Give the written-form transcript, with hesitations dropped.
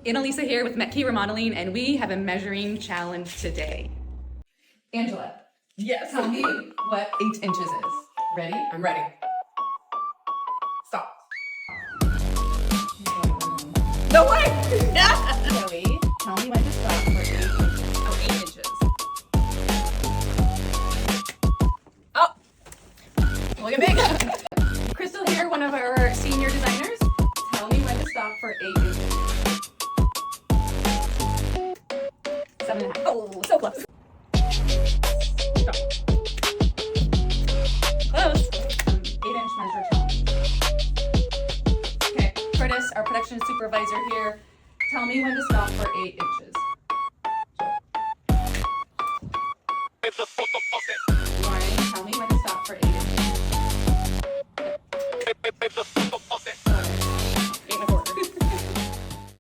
Annalisa here with Metke Remodeling, and we have a measuring challenge today. Angela, Yes. tell me what 8 inches is. Ready? I'm ready. Stop. No way! Yeah. Zoe, tell me when to stop for 8 inches. Oh, 8 inches. Oh. Look at me. Crystal here, one of our senior designers. Tell me when to stop for 8 inches. 7.5. Oh, so close. Stop. Close. 8-inch measure challenge. Okay, Curtis, our production supervisor here. Tell me when to stop for 8 inches.